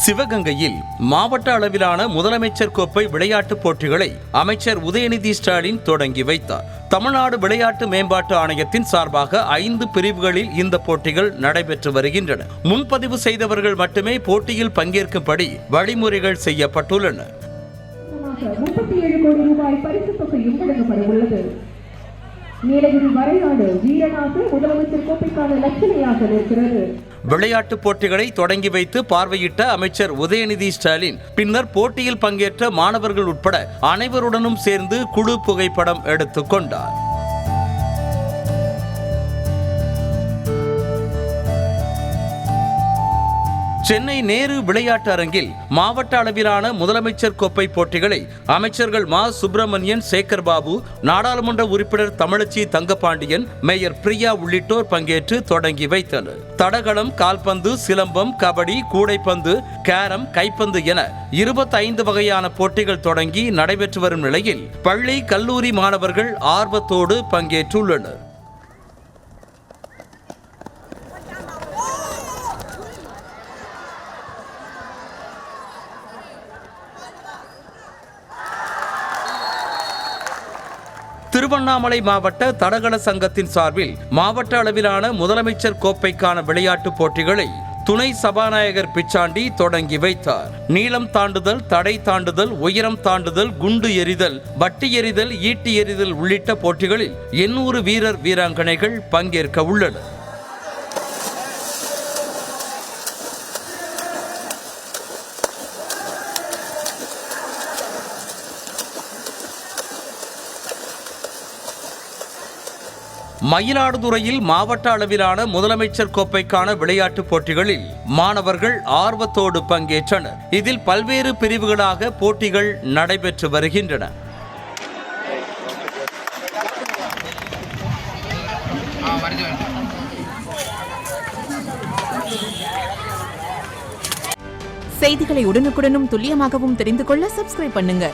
சிவகங்கையில் மாவட்ட அளவிலான முதலமைச்சர் கோப்பை விளையாட்டுப் போட்டிகளை அமைச்சர் உதயநிதி ஸ்டாலின் தொடங்கி வைத்தார். தமிழ்நாடு விளையாட்டு மேம்பாட்டு ஆணையத்தின் சார்பாக 5 பிரிவுகளில் இந்த போட்டிகள் நடைபெற்று வருகின்றன. முன்பதிவு செய்தவர்கள் மட்டுமே போட்டியில் பங்கேற்கும்படி வழிமுறைகள் செய்யப்பட்டுள்ளன. 37 கோடி ரூபாய் பரிசுத் தொகையும் வழங்கப்பட உள்ளது. நீலகிரி வரைநாடு வீரநாடு முதலமைச்சர் கோப்பைக்கான லட்சணையாக இருக்கிறது. விளையாட்டுப் போட்டிகளை தொடங்கி வைத்து பார்வையிட்ட அமைச்சர் உதயநிதி ஸ்டாலின் பின்னர் போட்டியில் பங்கேற்ற மாணவர்கள் உட்பட அனைவருடனும் சேர்ந்து குழு புகைப்படம் எடுத்துக் கொண்டார். சென்னை நேரு விளையாட்டு அரங்கில் மாவட்ட அளவிலான முதலமைச்சர் கோப்பை போட்டிகளை அமைச்சர்கள் மா. சுப்பிரமணியன், சேகர் பாபு, நாடாளுமன்ற உறுப்பினர் தமிழச்சி தங்கபாண்டியன், மேயர் பிரியா உள்ளிட்டோர் பங்கேற்று தொடங்கி வைத்தனர். தடகளம், கால்பந்து, சிலம்பம், கபடி, கூடைப்பந்து, கேரம், கைப்பந்து என 25 வகையான போட்டிகள் தொடங்கி நடைபெற்று வரும் நிலையில் பள்ளி, கல்லூரி மாணவர்கள் ஆர்வத்தோடு பங்கேற்றுள்ளனர். திருவண்ணாமலை மாவட்ட தடகள சங்கத்தின் சார்பில் மாவட்ட அளவிலான முதலமைச்சர் கோப்பைக்கான விளையாட்டுப் போட்டிகளை துணை சபாநாயகர் பிச்சாண்டி தொடங்கி வைத்தார். நீளம் தாண்டுதல், தடை தாண்டுதல், உயரம் தாண்டுதல், குண்டு எறிதல், வட்டி எறிதல், ஈட்டி எறிதல் உள்ளிட்ட போட்டிகளில் 800 வீரர் வீராங்கனைகள் பங்கேற்க உள்ளனர். மயிலாடுதுறையில் மாவட்ட அளவிலான முதலமைச்சர் கோப்பைக்கான விளையாட்டுப் போட்டிகளில் மாணவர்கள் ஆர்வத்தோடு பங்கேற்றனர். இதில் பல்வேறு பிரிவுகளாக போட்டிகள் நடைபெற்று வருகின்றன. செய்திகளை உடனுக்குடனும் துல்லியமாகவும் தெரிந்து கொள்ள சப்ஸ்கிரைப் பண்ணுங்க.